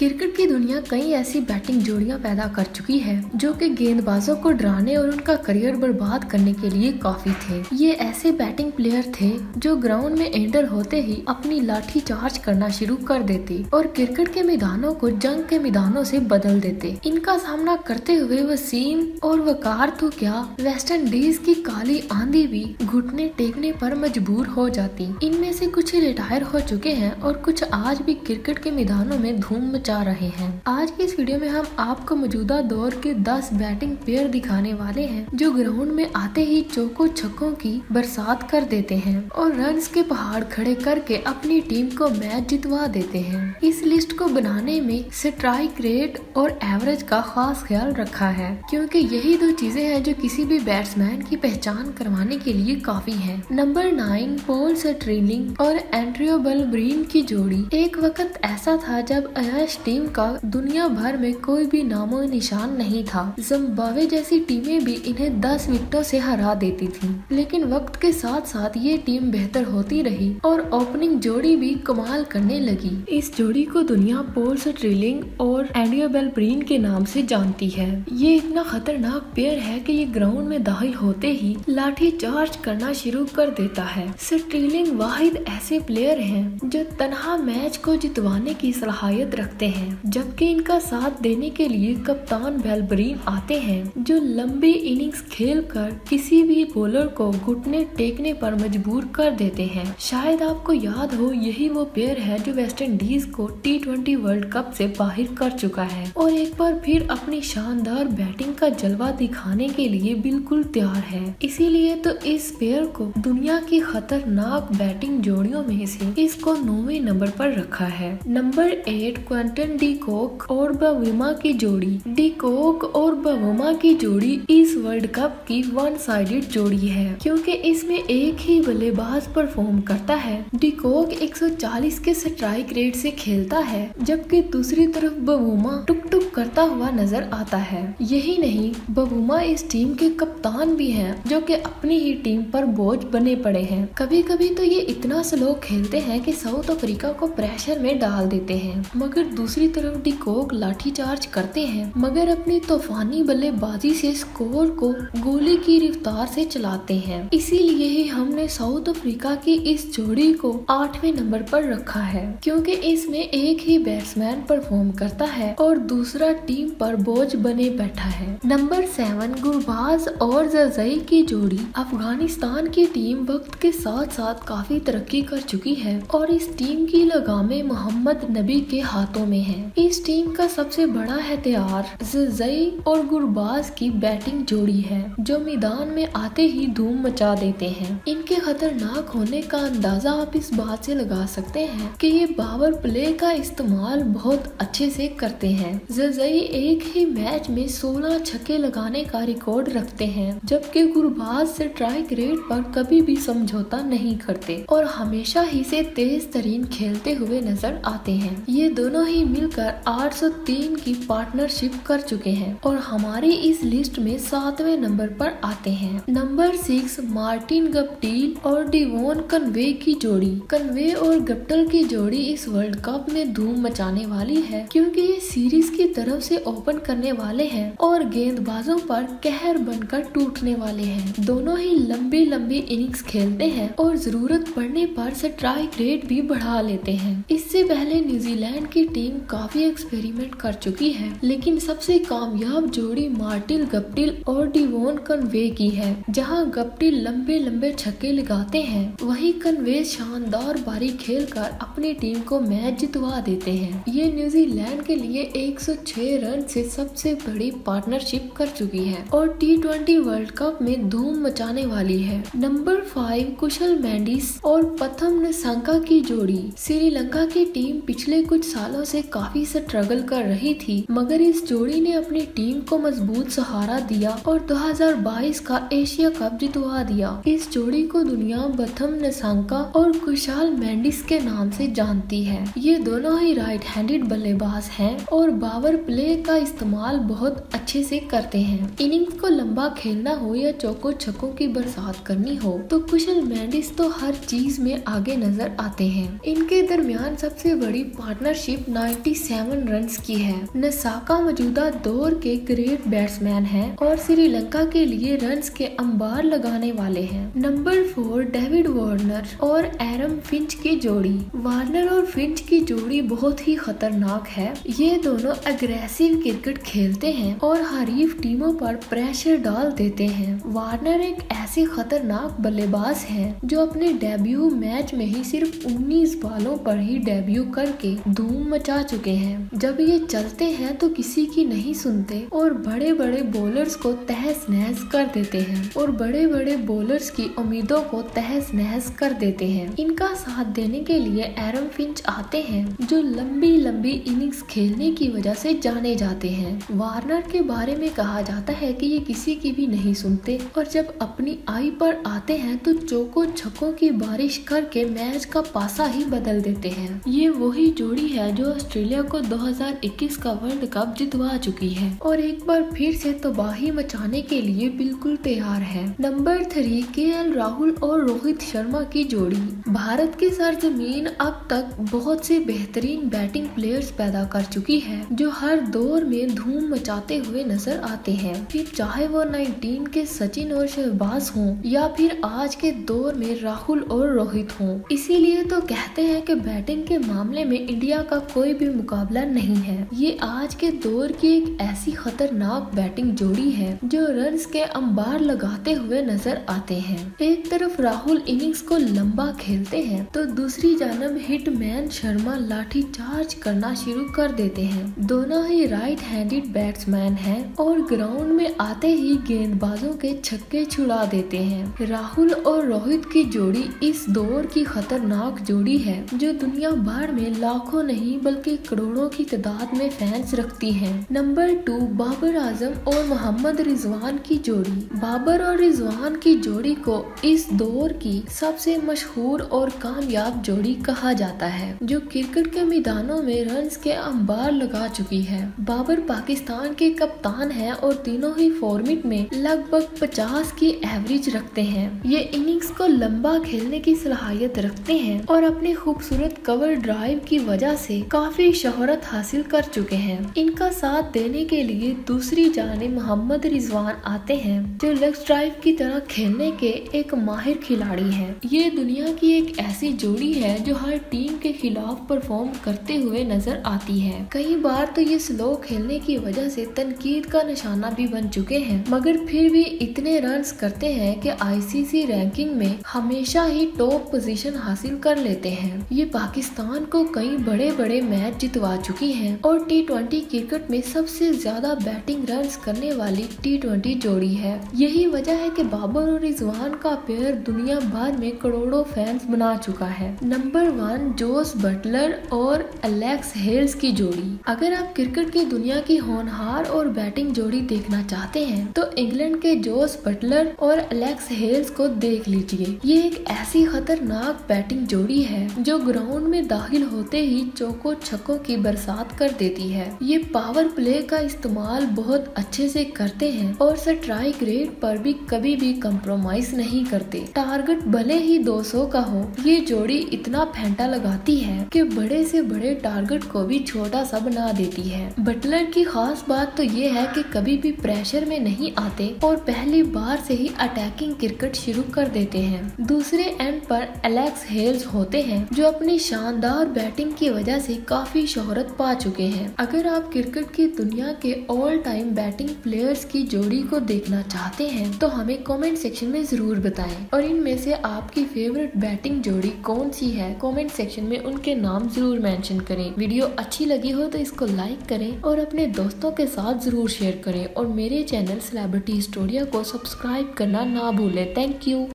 Cricket की दुनिया कई ऐसी बैटिंग जोड़ियां पैदा कर चुकी है जो कि गेंदबाजों को डराने और उनका करियर बर्बाद करने के लिए काफी थे। ये ऐसे बैटिंग प्लेयर थे जो ग्राउंड में एंटर होते ही अपनी लाठी चार्ज करना शुरू कर देते और क्रिकेट के मैदानों को जंग के मैदानों से बदल देते। इनका सामना करते हुए वसीम और वकार तो क्या वेस्ट इंडीज की काली आंधी भी घुटने टेकने पर मजबूर हो जाती। इनमें से कुछ रिटायर हो चुके हैं और कुछ आज भी क्रिकेट के मैदानों में धूम मचा रहे हैं। आज की इस वीडियो में हम आपको मौजूदा दौर के 10 बैटिंग पेयर दिखाने वाले हैं जो ग्राउंड में आते ही चौकों छक्कों की बरसात कर देते हैं और रन्स के पहाड़ खड़े करके अपनी टीम को मैच जितवा देते हैं। इस लिस्ट को बनाने में स्ट्राइक रेट और एवरेज का खास ख्याल रखा है क्योंकि यही दो चीजें हैं जो किसी भी बैट्समैन की पहचान करवाने के लिए काफी है। नंबर 9 पॉल स्टिरलिंग और एंड्रयू बेलब्रीन की जोड़ी। एक वक्त ऐसा था जब एश टीम का दुनिया भर में कोई भी नामो निशान नहीं था। जिम्बाब्वे जैसी टीमें भी इन्हें 10 विकेटों से हरा देती थी, लेकिन वक्त के साथ साथ ये टीम बेहतर होती रही और ओपनिंग जोड़ी भी कमाल करने लगी। इस जोड़ी को दुनिया पॉल स्टिरलिंग और एंड्रयू बेलब्रीन के नाम से जानती है। ये इतना खतरनाक पेयर है कि ये ग्राउंड में दाखिल होते ही लाठी चार्ज करना शुरू कर देता है। स्टिरलिंग वाहिद ऐसे प्लेयर हैं जो तन्हा मैच को जितवाने की सलाहियत रखते हैं, जबकि इनका साथ देने के लिए कप्तान बेलब्रीन आते हैं जो लंबी इनिंग्स खेलकर किसी भी बॉलर को घुटने टेकने पर मजबूर कर देते हैं। शायद आपको याद हो यही वो पेयर है जो वेस्ट इंडीज को T20 वर्ल्ड कप से बाहर कर चुका है और एक बार फिर अपनी शानदार बैटिंग का जलवा दिखाने के लिए बिल्कुल तैयार है। इसीलिए तो इस पेयर को दुनिया की खतरनाक बैटिंग जोड़ियों में से इसको 9वें नंबर पर रखा है। नंबर 8 क्विंटन डी कॉक और बवुमा की जोड़ी। डी कॉक और बवुमा की जोड़ी इस वर्ल्ड कप की वन साइडेड जोड़ी है क्योंकि इसमें एक ही बल्लेबाज परफॉर्म करता है। डी कॉक 140 के स्ट्राइक रेट से खेलता है जबकि दूसरी तरफ बवुमा टुक टुक करता हुआ नजर आता है। यही नहीं, बवुमा इस टीम के कप्तान भी हैं जो कि अपनी ही टीम पर बोझ बने पड़े हैं। कभी कभी तो ये इतना स्लो खेलते हैं कि साउथ अफ्रीका को प्रेशर में डाल देते हैं, मगर दूसरी तरफ डी कॉक लाठीचार्ज करते हैं मगर अपनी तूफानी बल्लेबाजी से स्कोर को गोली की रफ्तार से चलाते हैं। इसीलिए ही हमने साउथ अफ्रीका की इस जोड़ी को 8वें नंबर पर रखा है क्योंकि इसमें एक ही बैट्समैन परफॉर्म करता है और दूसरा टीम पर बोझ बने बैठा है। नंबर 7 गुरबाज और जरजई की जोड़ी। अफगानिस्तान की टीम वक्त के साथ साथ काफी तरक्की कर चुकी है और इस टीम की लगामें मोहम्मद नबी के हाथों में है। इस टीम का सबसे बड़ा हथियार जरजई और गुरबाज की बैटिंग जोड़ी है जो मैदान में आते ही धूम मचा देते हैं। इनके खतरनाक होने का अंदाजा आप इस बात से लगा सकते हैं कि ये पावर प्ले का इस्तेमाल बहुत अच्छे से करते हैं। जरजई एक ही मैच में 16 छक्के लगाने का रिकॉर्ड रखते हैं जबकि गुरबाज स्ट्राइक रेट पर कभी भी समझौता नहीं करते और हमेशा ही से तेज तरीन खेलते हुए नजर आते हैं। ये दोनों ही मिलकर 803 की पार्टनरशिप कर चुके हैं और हमारी इस लिस्ट में 7वें नंबर पर आते हैं। नंबर 6 मार्टिन गप्टिल और डिवोन कन्वे की जोड़ी। कन्वे और गप्टिल की जोड़ी इस वर्ल्ड कप में धूम मचाने वाली है क्योंकि ये सीरीज की तरफ से ओपन करने वाले हैं और गेंदबाजों पर कहर बनकर टूटने वाले हैं। दोनों ही लंबी लंबी इनिंग्स खेलते हैं और जरूरत पड़ने पर स्ट्राइक रेट भी बढ़ा लेते हैं। इससे पहले न्यूजीलैंड की टीम काफी एक्सपेरिमेंट कर चुकी है, लेकिन सबसे कामयाब जोड़ी मार्टिन गप्टिल और डिवोन कन्वे की है। जहां गप्टिल लंबे लंबे छक्के लगाते हैं वहीं कन्वे शानदार बारी खेलकर अपनी टीम को मैच जितवा देते हैं। ये न्यूजीलैंड के लिए 106 रन से सबसे बड़ी पार्टनरशिप कर चुकी है और T20 वर्ल्ड कप में धूम मचाने वाली है। नंबर 5 कुशल मेंडिस और प्रथम निशंका की जोड़ी। श्रीलंका की टीम पिछले कुछ सालों से काफी स्ट्रगल कर रही थी मगर इस जोड़ी ने अपनी टीम को मजबूत सहारा दिया और 2022 का एशिया कप जितवा दिया। इस जोड़ी को दुनिया प्रथम निशंका और कुशाल मेंडिस के नाम से जानती है। ये दोनों ही राइट हैंडेड बल्लेबाज हैं और पावर प्ले का इस्तेमाल बहुत अच्छे से करते हैं। इनिंग्स को लंबा खेलना हो या चौको छक्कों की बरसात करनी हो तो कुशल मेंडिस तो हर चीज में आगे नजर आते हैं। इनके दरमियान सबसे बड़ी पार्टनरशिप 97 रन्स की है। नसाका मौजूदा दौर के ग्रेट बैट्समैन हैं और श्रीलंका के लिए रन्स के अंबार लगाने वाले हैं। नंबर 4 डेविड वार्नर और एरम फिंच की जोड़ी। वार्नर और फिंच की जोड़ी बहुत ही खतरनाक है। ये दोनों अग्रेसिव क्रिकेट खेलते हैं और हरीफ टीमों पर प्रेशर डाल देते हैं। वार्नर एक ऐसे खतरनाक बल्लेबाज हैं जो अपने डेब्यू मैच में ही सिर्फ 19 बॉलों पर ही डेब्यू करके धूम मचा चुके हैं। जब ये चलते हैं तो किसी की नहीं सुनते और बड़े बड़े बॉलर्स को तहस नहस कर देते हैं और बड़े बड़े बॉलर्स की उम्मीदों को तहस नहस कर देते हैं। इनका साथ देने के लिए एरम फिंच आते हैं जो लंबी लंबी इनिंग्स खेलने की वजह से जाने जाते हैं। वार्नर के बारे में कहा जाता है कि ये किसी की भी नहीं सुनते और जब अपनी आई पर आते हैं तो चौको छक्कों की बारिश करके मैच का पासा ही बदल देते हैं। ये वही जोड़ी है जो ऑस्ट्रेलिया को 2021 का वर्ल्ड कप जितवा चुकी है और एक बार फिर से तबाही मचाने के लिए बिल्कुल तैयार है। नंबर 3 केएल राहुल और रोहित शर्मा की जोड़ी। भारत की सरजमीन अब तक बहुत से बेहतरीन बैटिंग प्लेयर्स पैदा कर चुकी है जो हर दौर में धूम मचाते हुए नजर आते हैं। फिर चाहे वो 19 के सचिन और शहबाज हों या फिर आज के दौर में राहुल और रोहित हों। इसीलिए तो कहते हैं कि बैटिंग के मामले में इंडिया का कोई भी मुकाबला नहीं है। ये आज के दौर की एक ऐसी खतरनाक बैटिंग जोड़ी है जो रन्स के अंबार लगाते हुए नजर आते हैं। एक तरफ राहुल इनिंग्स को लंबा खेलते हैं तो दूसरी जानब हिटमैन शर्मा लाठी चार्ज करना शुरू कर देते हैं। दोनों ही राइट हैंडेड बैट्समैन हैं और ग्राउंड में आते ही गेंदबाजों के छक्के छुड़ा देते हैं। राहुल और रोहित की जोड़ी इस दौर की खतरनाक जोड़ी है जो दुनिया भर में लाखों नहीं बल्कि करोड़ों की तादाद में फैंस रखती है। नंबर 2 बाबर आजम और मोहम्मद रिजवान की जोड़ी। बाबर और रिजवान की जोड़ी को इस दौर की सबसे मशहूर और कामयाब जोड़ी कहा जाता है जो क्रिकेट के मैदानों में रन्स के अंबार लगा चुकी है। बाबर पाकिस्तान के कप्तान हैं और तीनों ही फॉर्मेट में लगभग 50 की एवरेज रखते हैं। ये इनिंग्स को लंबा खेलने की सलाहियत रखते हैं और अपने खूबसूरत कवर ड्राइव की वजह से काफी शोहरत हासिल कर चुके हैं। इनका साथ देने के लिए दूसरी जानिब मोहम्मद रिजवान आते हैं जो लेग ड्राइव की तरह खेलने के एक माहिर खिलाड़ी हैं। ये दुनिया की एक ऐसी जोड़ी है जो हर टीम के खिलाफ परफॉर्म करते हुए नजर आती है। कई बार तो ये स्लो खेलने की वजह से तनकीद का निशाना भी बन चुके हैं मगर फिर भी इतने रन्स करते हैं कि आईसीसी रैंकिंग में हमेशा ही टॉप पोजीशन हासिल कर लेते हैं। ये पाकिस्तान को कई बड़े बड़े मैच जितवा चुकी हैं और T20 क्रिकेट में सबसे ज्यादा बैटिंग रन्स करने वाली T20 जोड़ी है। यही वजह है कि बाबर और रिजवान का पेयर दुनिया भर में करोड़ों फैंस बना चुका है। नंबर 1 जोस बटलर और एलेक्स हेल्स की जोड़ी। अगर आप क्रिकेट की दुनिया की होनहार और बैटिंग जोड़ी देखना चाहते हैं तो इंग्लैंड के जोस बटलर और एलेक्स हेल्स को देख लीजिए। ये एक ऐसी खतरनाक बैटिंग जोड़ी है जो ग्राउंड में दाखिल होते ही चौको छक्कों की बरसात कर देती है। ये पावर प्ले का इस्तेमाल बहुत अच्छे से करते हैं और स्ट्राइक रेट पर भी कभी भी कंप्रोमाइज नहीं करते। टारगेट भले ही 200 का हो, ये जोड़ी इतना फेंटा लगाती है कि बड़े से बड़े टारगेट को भी छोटा सा बना देती है। बटलर की खास बात तो ये है कि कभी भी प्रेशर में नहीं आते और पहली बार से ही अटैकिंग क्रिकेट शुरू कर देते हैं। दूसरे एंड पर एलेक्स हेल्स होते हैं जो अपनी शानदार बैटिंग की वजह से काफी शोहरत पा चुके हैं। अगर आप क्रिकेट की दुनिया के ऑल टाइम बैटिंग प्लेयर्स की जोड़ी को देखना चाहते हैं तो हमें कमेंट सेक्शन में जरूर बताएं और इनमें से आपकी फेवरेट बैटिंग जोड़ी कौन सी है कमेंट सेक्शन में उनके नाम जरूर मेंशन करें। वीडियो अच्छी लगी हो तो इसको लाइक करें और अपने दोस्तों के साथ जरूर शेयर करें और मेरे चैनल सेलिब्रिटी हिस्टोरिया को सब्सक्राइब करना ना भूलें। Thank you.